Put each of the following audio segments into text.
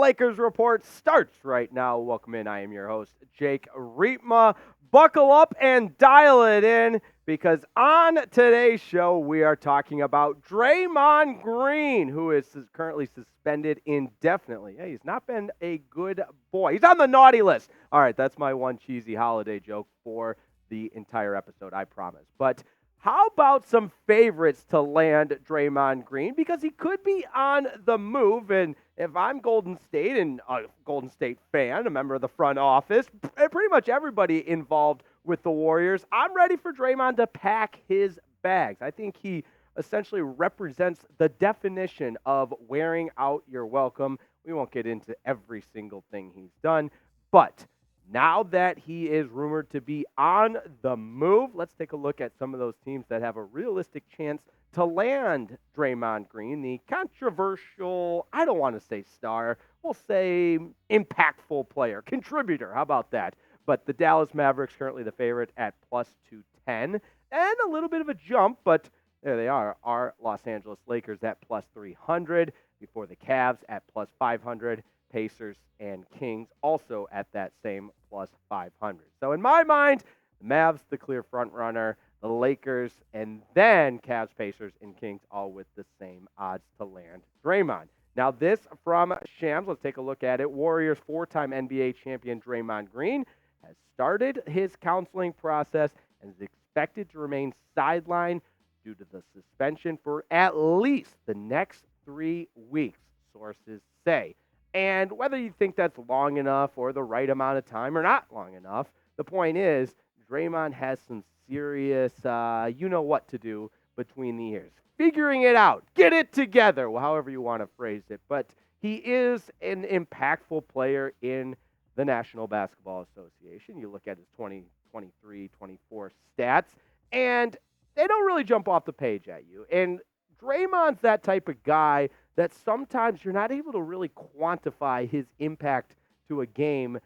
Lakers report starts right now. Welcome in. I am your host, Jake Riepma. Buckle up and dial it in because on today's show, we are talking about Draymond Green, who is currently suspended indefinitely. Hey, he's not been a good boy. He's on the naughty list. All right, that's my one cheesy holiday joke for the entire episode, I promise. But how about some favorites to land Draymond Green? Because he could be on the move. And if I'm Golden State and a Golden State fan, a member of the front office, pretty much everybody involved with the Warriors, I'm ready for Draymond to pack his bags. I think he essentially represents the definition of wearing out your welcome. We won't get into every single thing he's done, but now that he is rumored to be on the move, let's take a look at some of those teams that have a realistic chance to land Draymond Green, the controversial, I don't want to say star, we'll say impactful player, contributor. How about that? But the Dallas Mavericks currently the favorite at plus 210, and a little bit of a jump, but there they are, our Los Angeles Lakers at plus 300, before the Cavs at plus 500. Pacers and Kings also at that same plus 500. So in my mind, the Mavs, the clear front runner, the Lakers, and then Cavs, Pacers, and Kings all with the same odds to land Draymond. Now this from Shams, let's take a look at it. Warriors four-time NBA champion Draymond Green has started his counseling process and is expected to remain sidelined due to the suspension for at least the next 3 weeks, sources say. And whether you think that's long enough or the right amount of time or not long enough, the point is Draymond has some serious you-know-what to do between the ears. Figuring it out. Get it together. Well, however you want to phrase it. But he is an impactful player in the National Basketball Association. You look at his 2023-24 stats, and they don't really jump off the page at you. And Draymond's that type of guy that sometimes you're not able to really quantify his impact to a game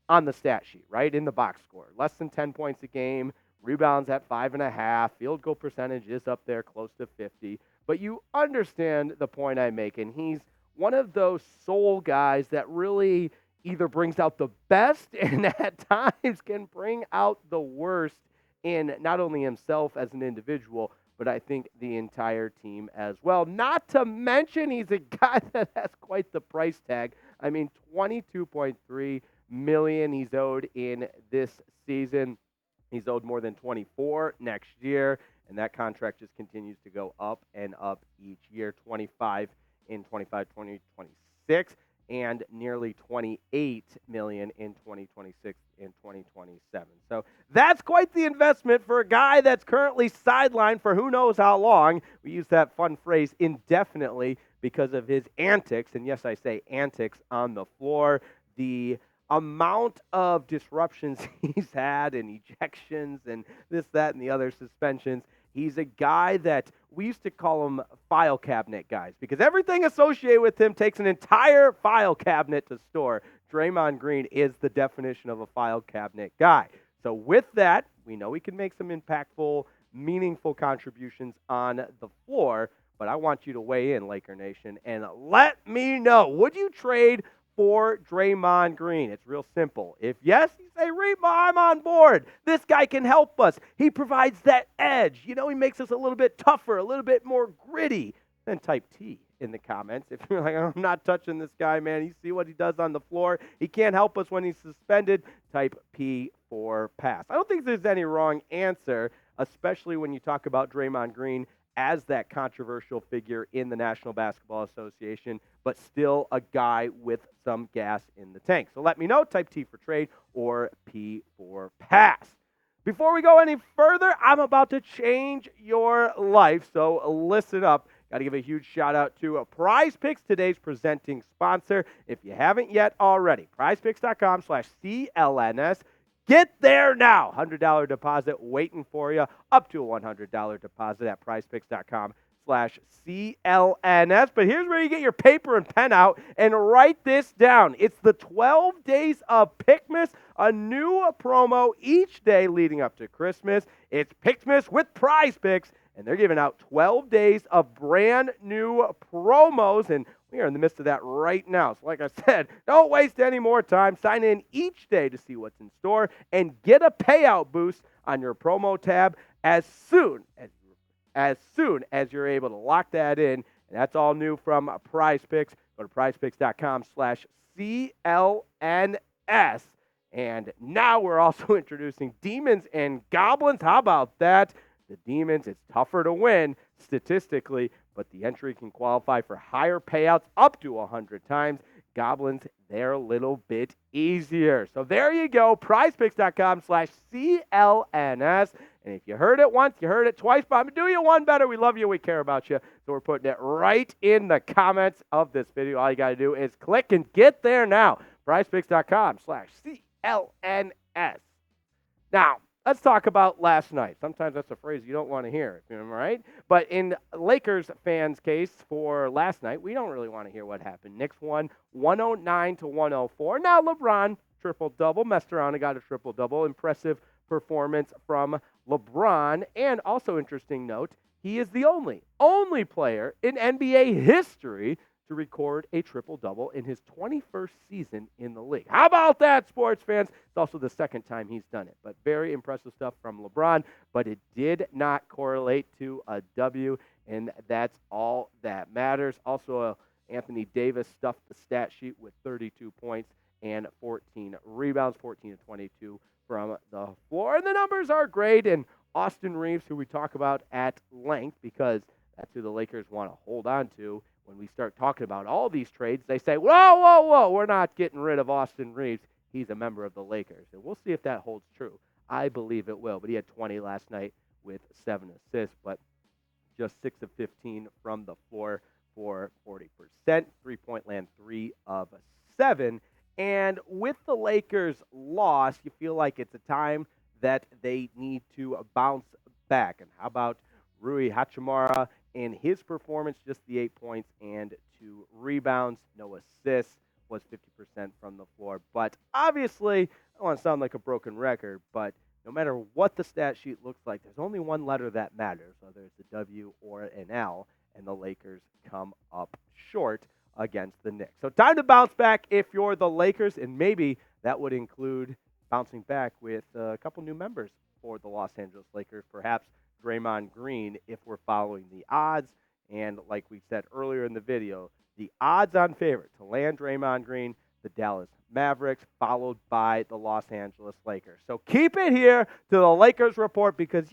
on the stat sheet, right? In the box score. Less than 10 points a game, rebounds at 5.5, field goal percentage is up there close to 50. But you understand the point I'm making. He's one of those soul guys that really either brings out the best and at times can bring out the worst in not only himself as an individual, but I think the entire team as well. Not to mention he's a guy that has quite the price tag. I mean, $22.3 million he's owed in this season. He's owed more than 24 next year, and that contract just continues to go up and up each year. 25 in 2026, and nearly $28 million in 2026 and 2027. So that's quite the investment for a guy that's currently sidelined for who knows how long. We use that fun phrase indefinitely because of his antics, and yes, I say antics on the floor. The amount of disruptions he's had and ejections and this, that, and the other suspensions. He's a guy that we used to call him file cabinet guys because everything associated with him takes an entire file cabinet to store. Draymond Green is the definition of a file cabinet guy. So with that, we know he can make some impactful, meaningful contributions on the floor, but I want you to weigh in, Laker Nation, and let me know, would you trade for Draymond Green? It's real simple. If yes, you say, Reema, I'm on board. This guy can help us. He provides that edge. You know, he makes us a little bit tougher, a little bit more gritty. Then type T in the comments. If you're like, I'm not touching this guy, man. You see what he does on the floor. He can't help us when he's suspended. Type P for pass. I don't think there's any wrong answer, especially when you talk about Draymond Green as that controversial figure in the National Basketball Association, but still a guy with some gas in the tank. So let me know, type T for trade or P for pass. Before we go any further, I'm about to change your life, so listen up. Got to give a huge shout out to Prize Picks, today's presenting sponsor. If you haven't yet already, prizepicks.com/CLNS. Get there now. $100 deposit waiting for you. Up to a $100 deposit at prizepicks.com/CLNS. But here's where you get your paper and pen out and write this down. It's the 12 days of Pickmas, a new promo each day leading up to Christmas. It's Pickmas with Prize Picks, and they're giving out 12 days of brand new promos. And We are in the midst of that right now. So like I said, don't waste any more time. Sign in each day to see what's in store and get a payout boost on your promo tab as soon as you're able to lock that in. And that's all new from Prize Picks. Go to prizepicks.com/CLNS. And now we're also introducing Demons and Goblins. How about that? The Demons, it's tougher to win statistically, but the entry can qualify for higher payouts up to 100 times. Goblins, they're a little bit easier. So there you go, prizepicks.com/CLNS. And if you heard it once, you heard it twice, but I'm going to do you one better. We love you. We care about you. So we're putting it right in the comments of this video. All you got to do is click and get there now. prizepicks.com/CLNS. Now, let's talk about last night. Sometimes that's a phrase you don't want to hear, right? But in Lakers fans' case for last night, we don't really want to hear what happened. Knicks won 109-104. Now, LeBron, triple-double, messed around and got a triple-double. Impressive performance from LeBron. And also interesting note, he is the only player in NBA history to record a triple-double in his 21st season in the league. How about that, sports fans? It's also the second time he's done it. But very impressive stuff from LeBron, but it did not correlate to a W, and that's all that matters. Also, Anthony Davis stuffed the stat sheet with 32 points and 14 rebounds, 14 to 22 from the floor. And the numbers are great, and Austin Reeves, who we talk about at length because that's who the Lakers want to hold on to. When we start talking about all these trades, they say, whoa, we're not getting rid of Austin Reeves. He's a member of the Lakers. And we'll see if that holds true. I believe it will. But he had 20 last night with 7 assists, but just 6 of 15 from the floor for 40%. Three-point land, 3 of 7. And with the Lakers' loss, you feel like it's a time that they need to bounce back. And how about Rui Hachimura and his performance, just the 8 points and 2 rebounds, no assists, was 50% from the floor. But obviously, I don't want to sound like a broken record, but no matter what the stat sheet looks like, there's only one letter that matters, whether it's a W or an L, and the Lakers come up short against the Knicks. So time to bounce back if you're the Lakers, and maybe that would include bouncing back with a couple new members for the Los Angeles Lakers, perhaps Draymond Green, if we're following the odds. And like we said earlier in the video, the odds-on favorite to land Draymond Green, the Dallas Mavericks, followed by the Los Angeles Lakers. So keep it here to the Lakers Report because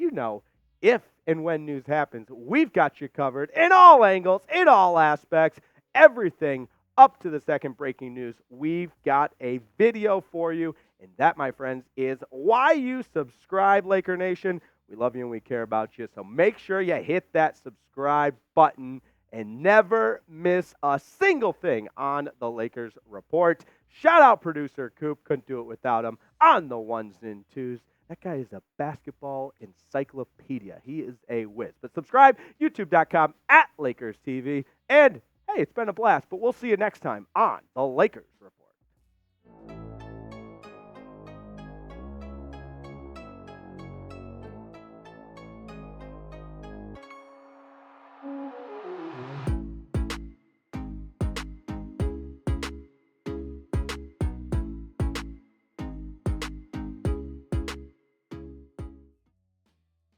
if and when news happens, we've got you covered in all angles, in all aspects, everything up to the second breaking news. We've got a video for you, and that, my friends, is why you subscribe, Laker Nation. We love you and we care about you, so make sure you hit that subscribe button and never miss a single thing on the Lakers Report. Shout out producer Coop. Couldn't do it without him on the ones and twos. That guy is a basketball encyclopedia. He is a whiz. But subscribe, youtube.com/LakersTV. And, hey, it's been a blast, but we'll see you next time on the Lakers Report.